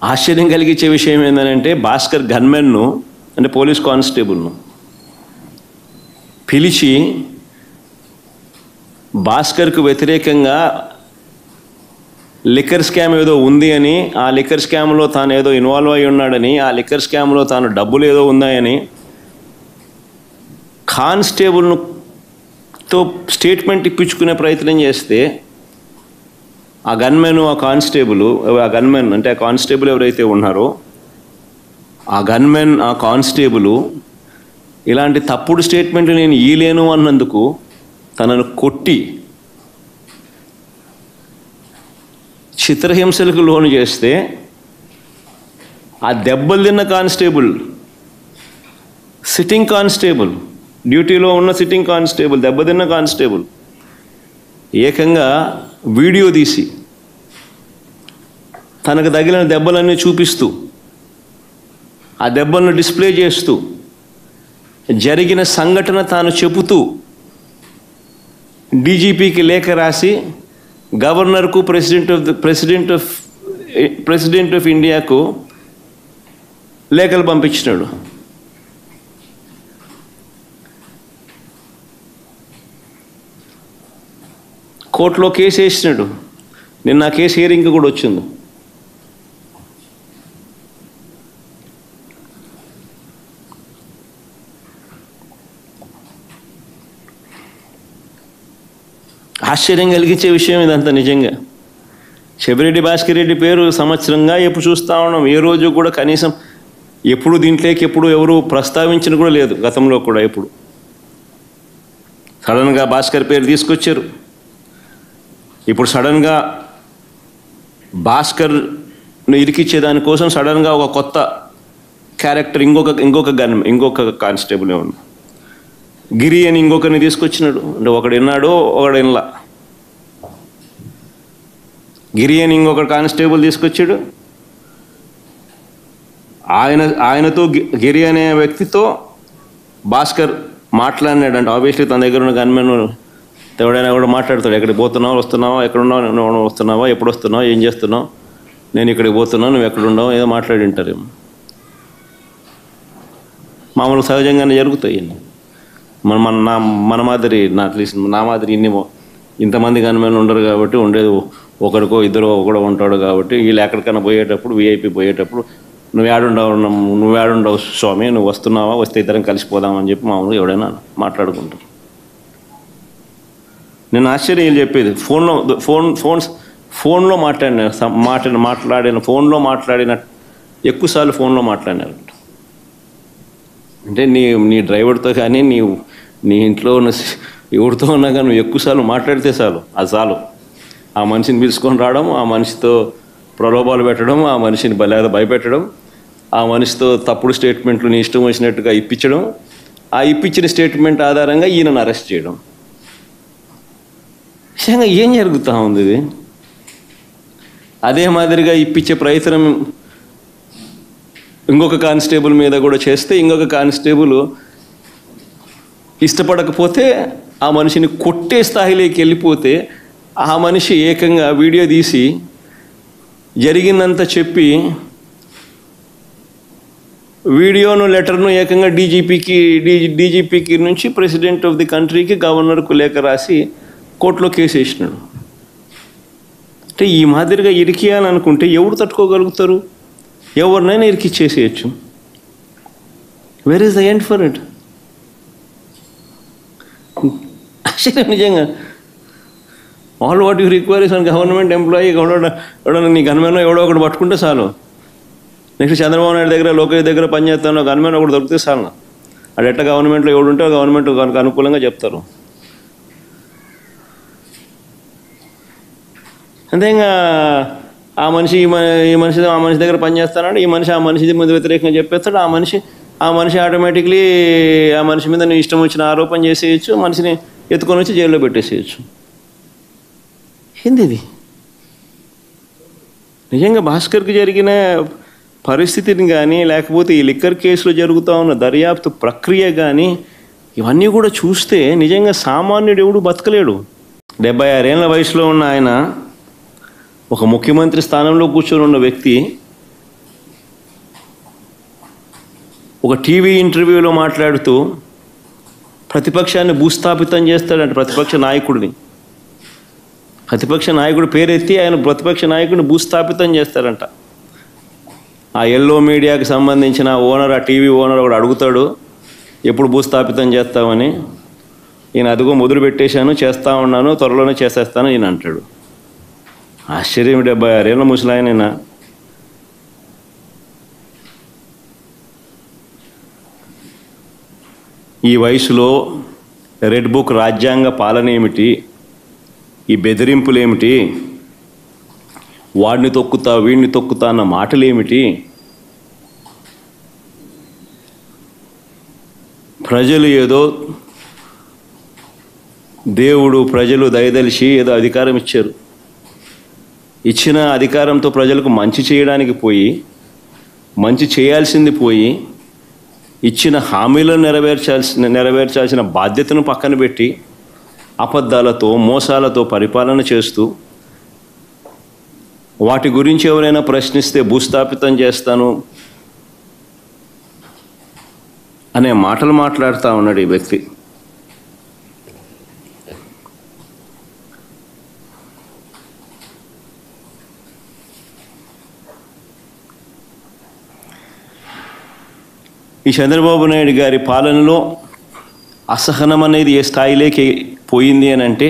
ఆశ్చర్యం కలిగించే విషయం ఏంటంటే భాస్కర్ గన్మెన్ను అంటే పోలీస్ కానిస్టేబుల్ను పిలిచి భాస్కర్కు వ్యతిరేకంగా లిక్కర్ స్కామ్ ఏదో ఉంది అని, ఆ లిక్కర్ స్కామ్లో తాను ఏదో ఇన్వాల్వ్ అయి ఉన్నాడని, ఆ లిక్కర్ స్కామ్లో తాను డబ్బులు ఏదో ఉన్నాయని కానిస్టేబుల్తో స్టేట్మెంట్ ఇప్పించుకునే ప్రయత్నం చేస్తే ఆ గన్మెన్ ఆ గన్మెన్ అంటే ఆ కానిస్టేబుల్ ఎవరైతే ఉన్నారో ఆ గన్మెన్ ఆ కానిస్టేబుల్ ఇలాంటి తప్పుడు స్టేట్మెంట్లు నేను ఇయ్యలేను అన్నందుకు తనను కొట్టి చిత్రహింసలకు లోను చేస్తే ఆ దెబ్బలు తిన్న కానిస్టేబుల్, సిట్టింగ్ కానిస్టేబుల్, డ్యూటీలో ఉన్న సిట్టింగ్ కానిస్టేబుల్, దెబ్బతిన్న కానిస్టేబుల్ ఏకంగా వీడియో తీసి తనకు తగిలిన దెబ్బలన్నీ చూపిస్తూ ఆ దెబ్బలను డిస్ప్లే చేస్తూ జరిగిన సంఘటన తాను చెబుతూ డీజీపీకి లేఖ రాసి గవర్నర్కు ప్రెసిడెంట్ ఆఫ్ ఇండియాకు లేఖలు పంపించినాడు. కోర్టులో కేసు వేసినాడు. నిన్న ఆ కేసు హియరింగ్ కూడా వచ్చింది. ఆశ్చర్యం కలిగించే విషయం ఇదంతా. నిజంగా చెవిరెడ్డి భాస్కర్ రెడ్డి పేరు సంవత్సరంగా ఎప్పుడు చూస్తూ ఉన్నాం. ఏ రోజు కూడా కనీసం ఎప్పుడు దీంట్లోకి ఎప్పుడు ఎవరు ప్రస్తావించిన కూడా లేదు. గతంలో కూడా ఎప్పుడు సడన్గా భాస్కర్ పేరు తీసుకొచ్చారు. ఇప్పుడు సడన్గా భాస్కర్ను ఇరికిచ్చే దానికోసం సడన్గా ఒక కొత్త క్యారెక్టర్ ఇంకొక కానిస్టేబుల్ ఏమన్నా గిరి అని ఇంకొకరిని తీసుకొచ్చినాడు. అంటే ఒకడు విన్నాడు, ఒకడు వినలా. గిరి అని ఇంకొక కానిస్టేబుల్ తీసుకొచ్చాడు. ఆయనతో గిరి అనే వ్యక్తితో భాస్కర్ మాట్లాడినాడు. అంటే ఆబ్వియస్లీ తన దగ్గర ఉన్న గన్మెన్ ఎవడైనా కూడా మాట్లాడతాడు. ఎక్కడికి పోతున్నావు, వస్తున్నావా, ఎక్కడున్నావు, నువ్వు వస్తున్నావా, ఎప్పుడు వస్తున్నావు, ఏం చేస్తున్నావు, నేను ఇక్కడికి పోతున్నావు, నువ్వు ఎక్కడున్నావు, ఏదో మాట్లాడి ఉంటారేమో. మామూలు సహజంగానే జరుగుతాయి. మన మాదిరి అట్లీస్ట్ నా మాదిరి ఇంతమంది గన్మెన్ ఉండరు కాబట్టి, ఉండేది ఒకరికో ఇద్దరు ఒకడో ఉంటాడు కాబట్టి వీళ్ళు ఎక్కడికైనా పోయేటప్పుడు విఐపి పోయేటప్పుడు నువ్వు ఏడుండవు స్వామి, నువ్వు వస్తున్నావా, వస్తే ఇద్దరం కలిసిపోదామని చెప్పి మామూలుగా ఎవడైనా మాట్లాడుకుంటారు. నేను ఆశ్చర్యం చెప్పేది ఫోన్లో మాట్లాడిన ఎక్కువసార్లు ఫోన్లో మాట్లాడినారు. అంటే నీ డ్రైవర్తో కానీ నీ ఇంట్లో ఉన్న ఎవరితో ఉన్నా కానీ నువ్వు ఎక్కువసార్లు మాట్లాడితే చాలు. ఆ మనిషిని పిలుచుకొని రావడం, ఆ మనిషితో ప్రలోభాలు పెట్టడం, ఆ మనిషిని భయపెట్టడం, ఆ మనిషితో తప్పుడు స్టేట్మెంట్లు నీ ఇష్టం వచ్చినట్టుగా ఇప్పించడం, ఆ ఇప్పించిన స్టేట్మెంట్ ఆధారంగా ఈయనను అరెస్ట్ చేయడం. నిజంగా ఏం జరుగుతూ ఉంది ఇది? అదే మాదిరిగా ఇప్పించే ప్రయత్నం ఇంకొక కానిస్టేబుల్ మీద కూడా చేస్తే, ఇంకొక కానిస్టేబుల్ ఇష్టపడకపోతే ఆ మనిషిని కొట్టే స్థాయిలోకి వెళ్ళిపోతే ఆ మనిషి ఏకంగా వీడియో తీసి జరిగిందంతా చెప్పి వీడియోను లెటర్ను ఏకంగా డీజీపీకి నుంచి ప్రెసిడెంట్ ఆఫ్ ది కంట్రీకి గవర్నర్కు లేఖ రాసి కోర్టులో కేసు వేసినాడు. అంటే ఈ మాదిరిగా ఇరికియాలనుకుంటే ఎవరు తట్టుకోగలుగుతారు? ఎవరినైనా ఇరికిచ్చేసేయచ్చు. Where is the end for it? నిజంగా all what you require is an government employee. ఎవడో నీ గన్మెన్ ఎవడో ఒకటి పట్టుకుంటే చాలు. నెక్స్ట్ చంద్రబాబు నాయుడు దగ్గర, లోకేష్ దగ్గర పనిచేస్తాను గన్మెన్ ఒకటి దొరికితే చాలు. అది ఎట్లా గవర్నమెంట్లో ఎవడుంటే గవర్నమెంట్ కనుక అనుకూలంగా చెప్తారు. అంతే. ఇంకా ఆ మనిషి ఈ మనిషి దగ్గర పనిచేస్తానంటే ఈ మనిషి ఆ మనిషి మీద వ్యతిరేకంగా చెప్పేస్తాడు. ఆ మనిషి ఆటోమేటిక్లీ ఆ మనిషి మీద నీ ఇష్టం వచ్చిన ఆరోపణ చేసేయచ్చు, మనిషిని ఎత్తుకొని వచ్చి జైల్లో పెట్టేసేయచ్చు. ఏంది? నిజంగా భాస్కర్కి జరిగిన పరిస్థితిని కానీ, లేకపోతే ఈ లిక్కర్ కేసులో జరుగుతూ ఉన్న దర్యాప్తు ప్రక్రియ కానీ, ఇవన్నీ కూడా చూస్తే నిజంగా సామాన్యుడు ఎవడు బతకలేడు. 76 ఏళ్ళ వయసులో ఉన్న ఆయన, ఒక ముఖ్యమంత్రి స్థానంలో కూర్చొని ఉన్న వ్యక్తి ఒక టీవీ ఇంటర్వ్యూలో మాట్లాడుతూ ప్రతిపక్షాన్ని భూస్థాపితం చేస్తాడంట. ప్రతిపక్ష నాయకుడు పేరెత్తి ఆయన ప్రతిపక్ష నాయకుడిని భూస్థాపితం చేస్తారంట. ఆ ఎల్లో మీడియాకి సంబంధించిన ఓనర్, ఆ టీవీ ఓనర్ ఒకడు అడుగుతాడు, ఎప్పుడు భూస్థాపితం చేస్తామని. ఈయన అదిగో మొదలు పెట్టేశాను, చేస్తూ ఉన్నాను, త్వరలోనే చేసేస్తాను ఈయన అంటాడు. ఆశ్చర్యం, 76 ఏళ్ళ ముసలాయనైనా ఈ వయసులో రెడ్ బుక్ రాజ్యాంగ పాలన ఏమిటి, ఈ బెదిరింపులు ఏమిటి, వాడిని తొక్కుతా వీడిని తొక్కుతా అన్న మాటలు ఏమిటి? ప్రజలు ఏదో దేవుడు ప్రజలు దయదలిచి ఏదో అధికారం ఇచ్చారు. ఇచ్చిన అధికారంతో ప్రజలకు మంచి చేయడానికి పోయి, మంచి చేయాల్సింది పోయి, ఇచ్చిన హామీలను నెరవేర్చాల్సిన బాధ్యతను పక్కన పెట్టి అబద్ధాలతో మోసాలతో పరిపాలన చేస్తూ, వాటి గురించి ఎవరైనా ప్రశ్నిస్తే భూస్థాపితం చేస్తాను అనే మాటలు మాట్లాడుతూ ఉన్నాడు ఈ వ్యక్తి. ఈ చంద్రబాబు నాయుడు గారి పాలనలో అసహనం అనేది ఏ స్థాయిలోకి పోయింది అని అంటే,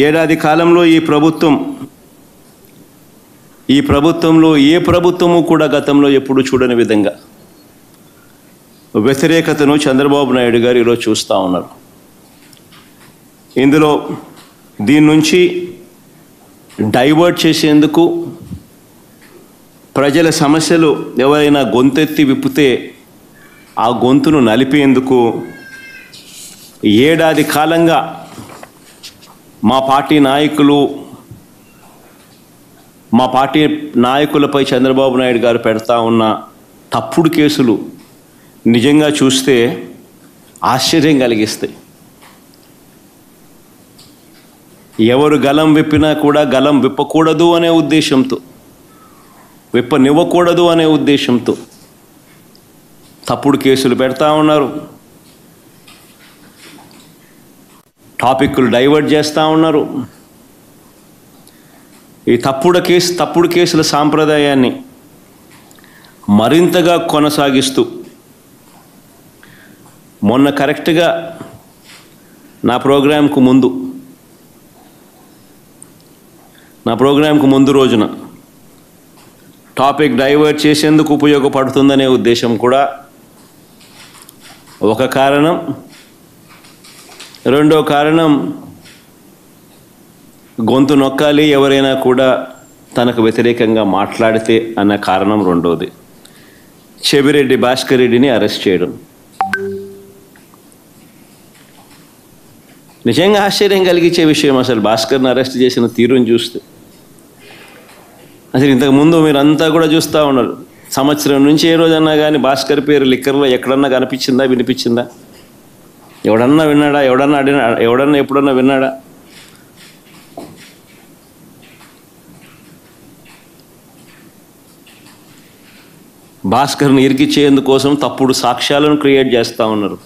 ఏడాది కాలంలో ఈ ప్రభుత్వంలో ఏ ప్రభుత్వము కూడా గతంలో ఎప్పుడు చూడని విధంగా వ్యతిరేకతను చంద్రబాబు నాయుడు గారు ఈరోజు చూస్తూ ఉన్నారు. ఇందులో దీని నుంచి డైవర్ట్ చేసేందుకు, ప్రజల సమస్యలు ఎవరైనా గొంతెత్తి విప్పితే ఆ గొంతును నలిపేందుకు ఏడాది కాలంగా మా పార్టీ నాయకులపై చంద్రబాబు నాయుడు గారు పెడతా ఉన్న తప్పుడు కేసులు నిజంగా చూస్తే ఆశ్చర్యం కలిగిస్తాయి. ఎవరు గలం విప్పినా కూడా గలం విప్పకూడదు అనే ఉద్దేశంతో, విప్పనివ్వకూడదు అనే ఉద్దేశంతో తప్పుడు కేసులు పెడతా ఉన్నారు, టాపిక్లు డైవర్ట్ చేస్తూ ఉన్నారు. ఈ తప్పుడు కేసుల సాంప్రదాయాన్ని మరింతగా కొనసాగిస్తూ, మొన్న కరెక్ట్గా నా ప్రోగ్రాంకు ముందు రోజున టాపిక్ డైవర్ట్ చేసేందుకు ఉపయోగపడుతుందనే ఉద్దేశం కూడా ఒక కారణం. రెండో కారణం, గొంతు నొక్కాలి ఎవరైనా కూడా తనకు వ్యతిరేకంగా మాట్లాడితే అన్న కారణం రెండోది. చెవిరెడ్డి భాస్కర్ రెడ్డిని అరెస్ట్ చేయడం నిజంగా ఆశ్చర్యం కలిగించే విషయం. అసలు భాస్కర్ని అరెస్ట్ చేసిన తీరుని చూస్తే, అసలు ఇంతకుముందు మీరంతా కూడా చూస్తూ ఉన్నారు, సంవత్సరం నుంచి ఏ రోజన్నా కానీ భాస్కర్ పేరు లిక్కర్లో ఎక్కడన్నా కనిపించిందా, వినిపించిందా? ఎవడన్నా విన్నాడా? ఎవడన్నా ఎప్పుడన్నా విన్నాడా? భాస్కర్ని ఇరికిచ్చేందుకోసం తప్పుడు సాక్ష్యాలను క్రియేట్ చేస్తూ ఉన్నారు.